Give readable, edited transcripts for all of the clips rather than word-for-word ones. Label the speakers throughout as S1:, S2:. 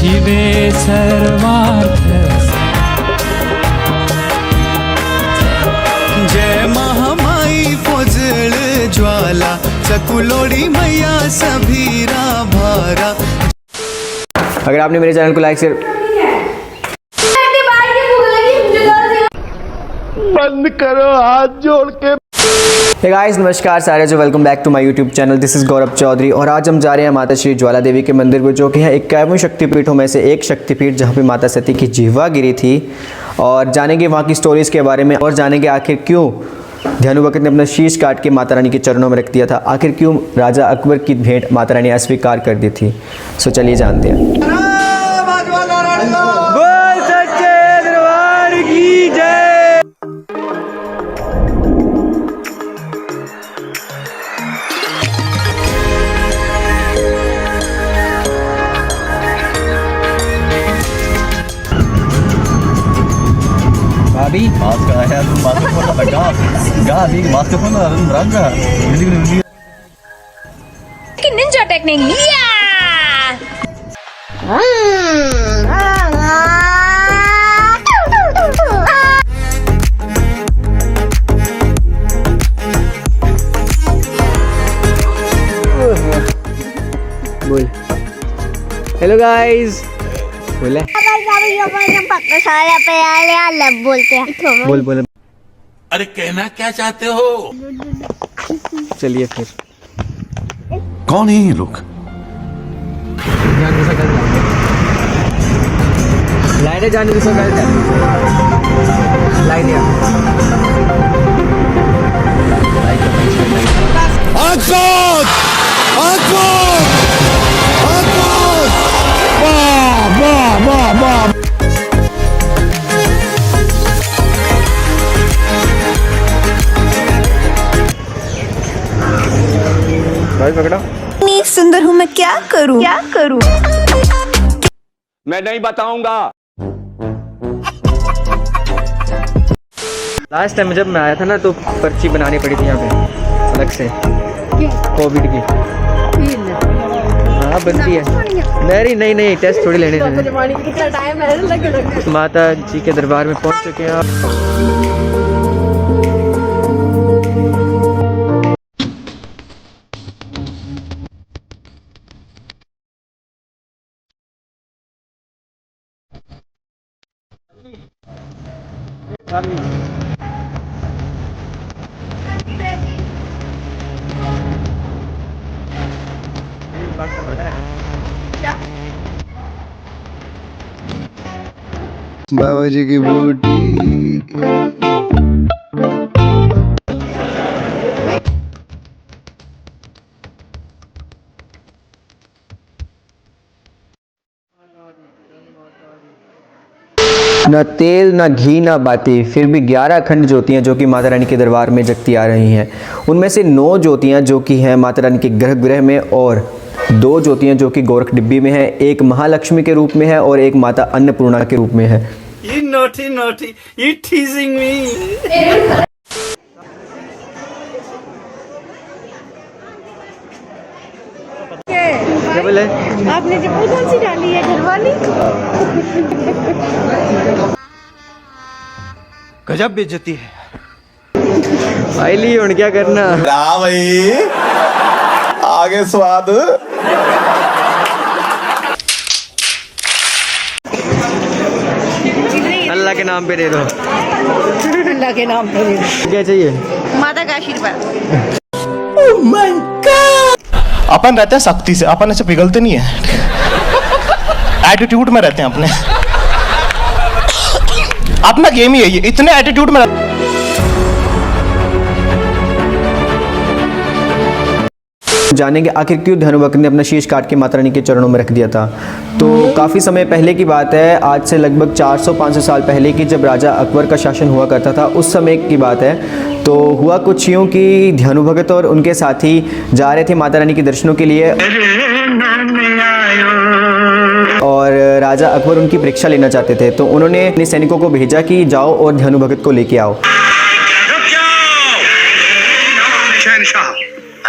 S1: शिवे सर्वार्थ
S2: जय महामाई फोजळ ज्वाला चकुलोड़ी मैया सभीरा भारा।
S3: अगर आपने मेरे चैनल को लाइक शेयर
S4: बंद करो हाथ जोड़ के।
S3: हे गाइस, नमस्कार सारे जो welcome back to my YouTube channel. This is Gaurav Chaudhary और आज हम जा रहे हैं माता श्री ज्वाला देवी के मंदिर को, जो कि है 51 शक्तिपीठों में से एक शक्तिपीठ, जहाँ पे माता सती की जिह्वा गिरी थी। और जानेंगे वहाँ की स्टोरीज़ के बारे में और जानेंगे आखिर क्यों ध्यानु भगत ने अपना शीश काट के माता रानी के चरणों में रख दिया था, आखिर क्यों राजा अकबर की भेंट माता रानी अस्वीकार कर दी थी। सो चलिए जानते हैं। बोल सच्चे दरबार की जय।
S5: Abi, mask आया तुम मास्क खोलना था गा अभी मास्क खोलना तुम रंग
S6: कि निंजा टेक्निक लिया।
S3: बोल हेलो गाइस। बोले
S7: बोलते हैं।
S3: बोल बोल।
S4: अरे कहना क्या चाहते हो?
S3: चलिए फिर।
S4: कौन है ये लोग?
S3: लाइने जाने से गलत है। लाइन भाई पकड़ा।
S7: इतनी सुंदर हूँ मैं, क्या करूँ क्या करूँ?
S4: मैं नहीं बताऊंगा।
S3: लास्ट टाइम जब मैं आया था ना, तो पर्ची बनानी पड़ी थी यहाँ पे अलग से कोविड की। हाँ बनती है। नहीं टेस्ट थोड़ी लेने थे। माता जी के दरबार में पहुँच चुके हैं आप।
S2: बाबा जी की बूटी
S3: न तेल न घी न बाती, फिर भी 11 अखंड ज्योतियाँ जो कि माता रानी के दरबार में जगती आ रही हैं। उनमें से 9 ज्योतियाँ जो कि हैं माता रानी के गर्भगृह में, और 2 ज्योतियाँ जो कि गोरख डिब्बी में है। एक महालक्ष्मी के रूप में है और एक माता अन्नपूर्णा के रूप में है।
S2: You naughty, you teasing me.
S3: क्या बोले?
S7: आपने चप्पल कौन सी डाली है, घर वाली?
S2: गजब बेइज्जती है।
S3: भाई ली उन क्या करना।
S4: भाई आगे स्वाद।
S3: अल्लाह के नाम पे दे दो।
S7: अल्लाह के नाम पे दे दो।
S3: क्या चाहिए?
S7: माता का आशीर्वाद।
S8: अपन रहते हैं सख्ती से, अपन ऐसे पिघलते नहीं है। एटीट्यूड में रहते हैं अपने। अपना गेम ही है ये, इतने एटीट्यूड में
S3: जानेंगे आखिर क्यों ध्यानु भगत ने अपना शीश काट के माता रानी के चरणों में रख दिया था। तो काफ़ी समय पहले की बात है, आज से लगभग 400-500 साल पहले की, जब राजा अकबर का शासन हुआ करता था, उस समय की बात है। तो हुआ कुछ यूँ कि ध्यानु भगत और उनके साथी जा रहे थे माता रानी के दर्शनों के लिए, और राजा अकबर उनकी परीक्षा लेना चाहते थे। तो उन्होंने अपने सैनिकों को भेजा कि जाओ और ध्यानु भगत को लेके आओ।
S9: शहंशाह,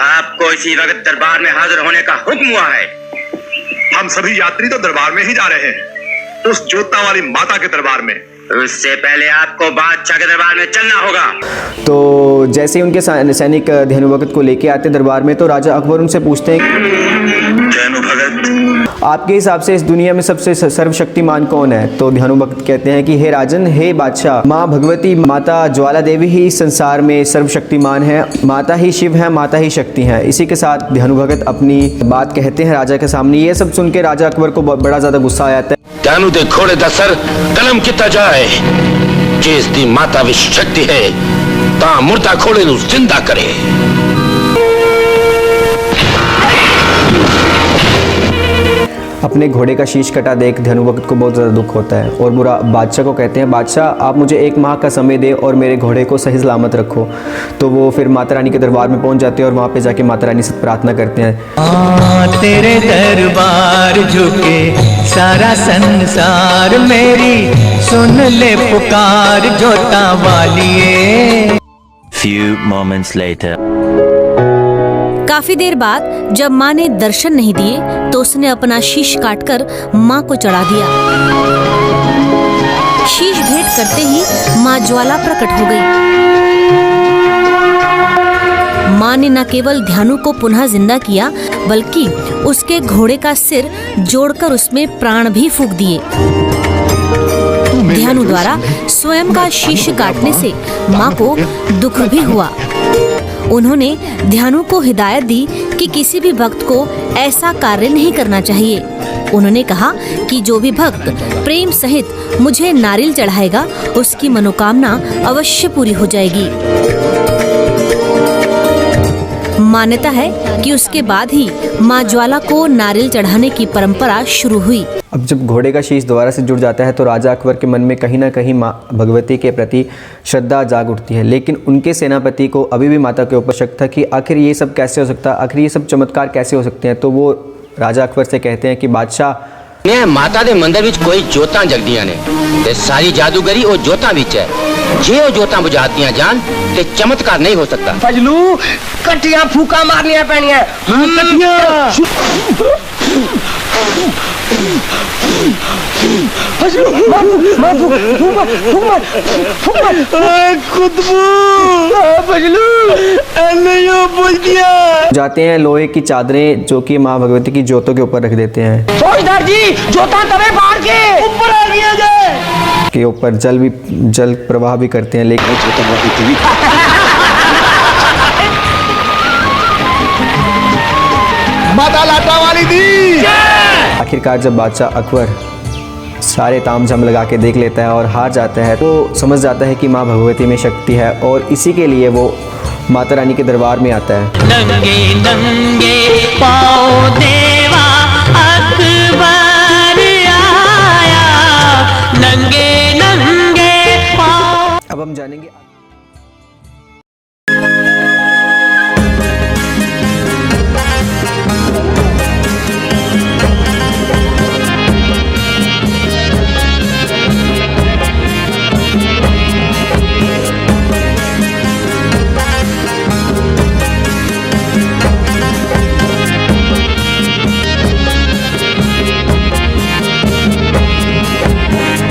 S9: आपको इसी वक्त दरबार में हाजिर होने का हुक्म हुआ है। हम सभी यात्री तो दरबार में ही जा रहे हैं, उस जोतना वाली माता के दरबार में। उससे पहले आपको बादशाह के दरबार में चलना होगा।
S3: तो जैसे ही उनके सैनिक ध्यानु भगत को लेके आते हैं दरबार में, तो राजा अकबर उनसे पूछते हैं,
S9: ध्यानु भगत,
S3: आपके हिसाब से इस दुनिया में सबसे सर्वशक्तिमान कौन है? तो ध्यानु भगत कहते हैं कि हे राजन, हे बादशाह, माँ भगवती, माता ज्वाला देवी ही इस संसार में सर्वशक्तिमान है। माता ही शिव है, माता ही शक्ति है। इसी के साथ ध्यानु भगत अपनी बात कहते हैं राजा के सामने। ये सब सुन के राजा अकबर को बड़ा ज़्यादा गुस्सा आ जाता है।
S4: ध्यानु दे घोड़े दा सर कलम किता जाए, जिस दी माता विश शक्ति है ता मुर्दा घोड़े नू जिंदा करे।
S3: अपने घोड़े का शीश कटा देख ध्यानु भगत को बहुत ज़्यादा दुख होता है और बुरा बादशाह को कहते हैं, बादशाह आप मुझे 1 माह का समय दे और मेरे घोड़े को सही सलामत रखो। तो वो फिर माता रानी के दरबार में पहुंच जाते हैं और वहाँ पे जाके माता रानी से प्रार्थना करते हैं।
S1: तेरे दरबार झुके सारा संसार, मेरी सुन ले पुकार जोता वालिए।
S5: Few moments later.
S6: काफी देर बाद जब माँ ने दर्शन नहीं दिए तो उसने अपना शीश काटकर माँ को चढ़ा दिया। शीश भेंट करते ही माँ ज्वाला प्रकट हो गई। माँ ने न केवल ध्यानु को पुनः जिंदा किया बल्कि उसके घोड़े का सिर जोड़कर उसमें प्राण भी फूंक दिए। ध्यानु द्वारा स्वयं का शीश काटने से माँ को दुख भी हुआ। उन्होंने ध्यानु को हिदायत दी कि किसी भी भक्त को ऐसा कार्य नहीं करना चाहिए। उन्होंने कहा कि जो भी भक्त प्रेम सहित मुझे नारियल चढ़ाएगा उसकी मनोकामना अवश्य पूरी हो जाएगी। मान्यता है कि उसके बाद ही माँ ज्वाला को नारियल चढ़ाने की परंपरा शुरू हुई।
S3: अब जब घोड़े का शीश दोबारा से जुड़ जाता है तो राजा अकबर के मन में कहीं ना कहीं माँ भगवती के प्रति श्रद्धा जाग उठती है, लेकिन उनके सेनापति को अभी भी माता के ऊपर शक था कि आखिर ये सब कैसे हो सकता है, आखिर ये सब चमत्कार कैसे हो सकते हैं। तो वो राजा अकबर से कहते हैं कि बादशाह,
S4: माता दे मंदिर विच कोई जोतां जगदियां ने ते सारी जादूगरी ओ जोतां विच है। जे ओ जोतां बुझातियां जान ते चमत्कार नहीं हो सकता।
S2: फजलू कटियां फूका मारनियां पैनियां।
S3: जाते हैं लोहे की चादरें जो कि माँ भगवती की जोतों के ऊपर रख देते हैं।
S2: फौजदार जी जोता तवे बाढ़ के ऊपर आ गया जे
S3: के ऊपर जल प्रवाह भी करते हैं, लेकिन
S8: माता लाटा वाली दी।
S3: आखिरकार जब बादशाह अकबर सारे तामझाम लगा के देख लेता है और हार जाता है तो समझ जाता है कि माँ भगवती में शक्ति है और इसी के लिए वो माता रानी के दरबार में आता है।
S1: नंगे नंगे पाँव देवा अकबर आया, नंगे नंगे पाँव।
S3: अब हम जानेंगे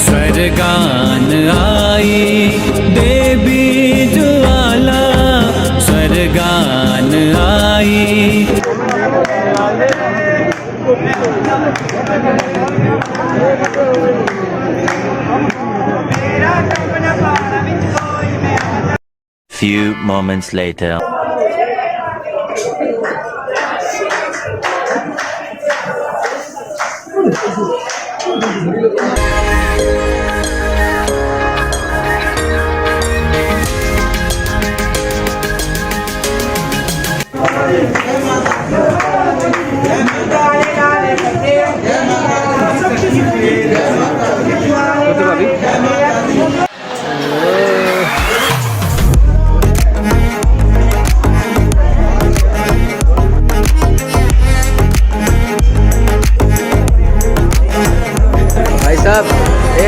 S1: स्वर्गान आई देवी ज्वाला, स्वर्गान आई।
S5: Few moments later.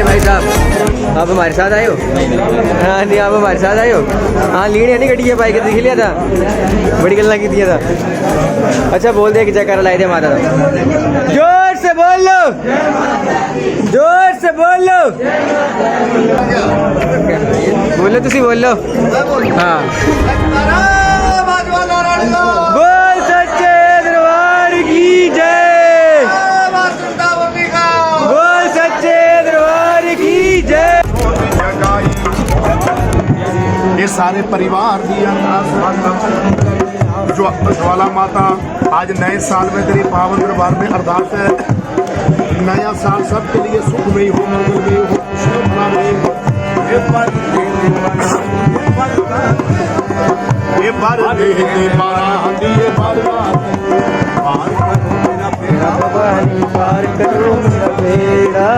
S3: भाई साहब आप हमारे साथ आए हो? हाँ नहीं आप हमारे साथ आए हो? हाँ लीड है नहीं गड्डी है बाइक दिख लिया था, बड़ी गल्ला की दिया था। अच्छा बोल दिया कि जयकारा लाए थे माता, जोर से जोर से बोलो, बोलो तुसी बोलो। हाँ, बोल सच्चे दरबार की जय, बोल सच्चे दरबार की जय।
S9: ये सारे परिवार की ज्वाला माता आज नए साल में तेरी पावन दरबार में अरदास है, नया साल सबके लिए सुखमय हो, मंगलमय हो, शुभमय हो। ये बार दे बारा दिए बारा
S3: पार करो मेरा बेड़ा।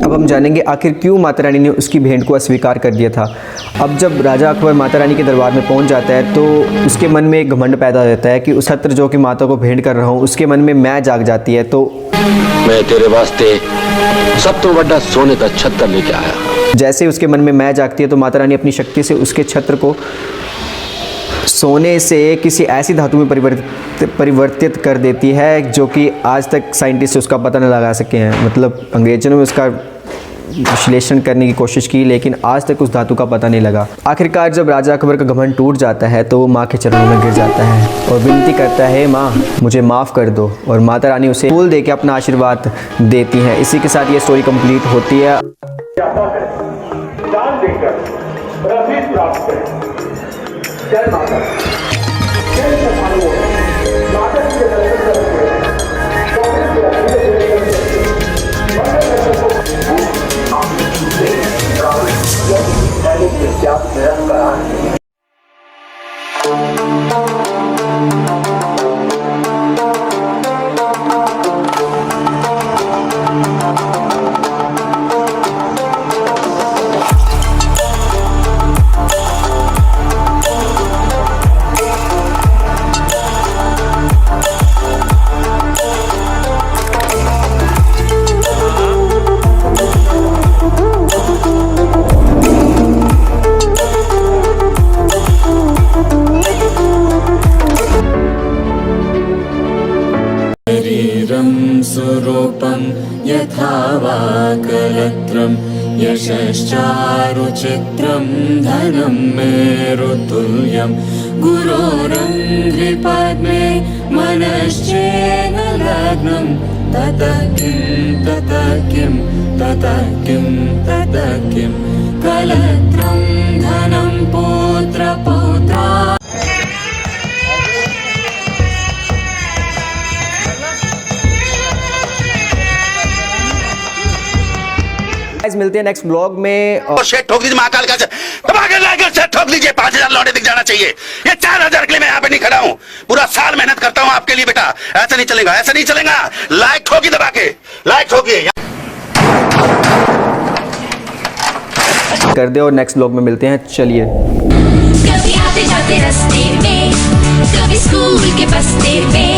S3: अब हम जानेंगे आखिर क्यों माता रानी ने उसकी भेंट को अस्वीकार कर दिया था। अब जब राजा अकबर माता रानी के दरबार में पहुंच जाता है तो उसके मन में एक घमंड पैदा हो जाता है कि उस छत्र जो कि माता को भेंट कर रहा हूं, उसके मन में मैं जाग जाती है। तो
S4: मैं तेरे वास्ते सब तो बड़ा सोने का छत्र लेके आया।
S3: जैसे उसके मन में मैं जागती है तो माता रानी अपनी शक्ति से उसके छत्र को सोने से किसी ऐसी धातु में परिवर्तित कर देती है जो कि आज तक साइंटिस्ट उसका पता न लगा सके हैं। मतलब अंग्रेजों ने उसका विश्लेषण करने की कोशिश की लेकिन आज तक उस धातु का पता नहीं लगा। आखिरकार जब राजा अकबर का घमंड टूट जाता है तो वो माँ के चरणों में गिर जाता है और विनती करता है, माँ मुझे माफ़ कर दो, और माता रानी उसे फूल दे के अपना आशीर्वाद देती हैं। इसी के साथ ये स्टोरी कंप्लीट होती है।
S1: स्वरूपं यथा वा कलत्रं यशश्चारुचित्रं धनं मेरुतुल्यं गुरोरङ्घ्रिपद्मे मनश्चेन लग्नं ततः किं कलत्रं धनं पुत्रपौत्रा।
S3: मिलते हैं नेक्स्ट ब्लॉग में।
S9: और शेट ठोक दीजिए, महाकाल का धमाके लाकर शेट ठोक दीजिए। 5000 लौटे दिख जाना चाहिए। ये 4000 के लिए मैं यहाँ पे नहीं खड़ा हूँ, पूरा साल मेहनत करता हूँ आपके लिए बेटा। ऐसा नहीं चलेगा, ऐसा नहीं चलेगा। लाइक ठोकी दबा के, लाइक ठोकिए
S3: कर दे और नेक्स्ट ब्लॉग में मिलते हैं। चलिए।
S10: कभी आते जाते रास्ते में, कभी स्कूल के बस्ते में,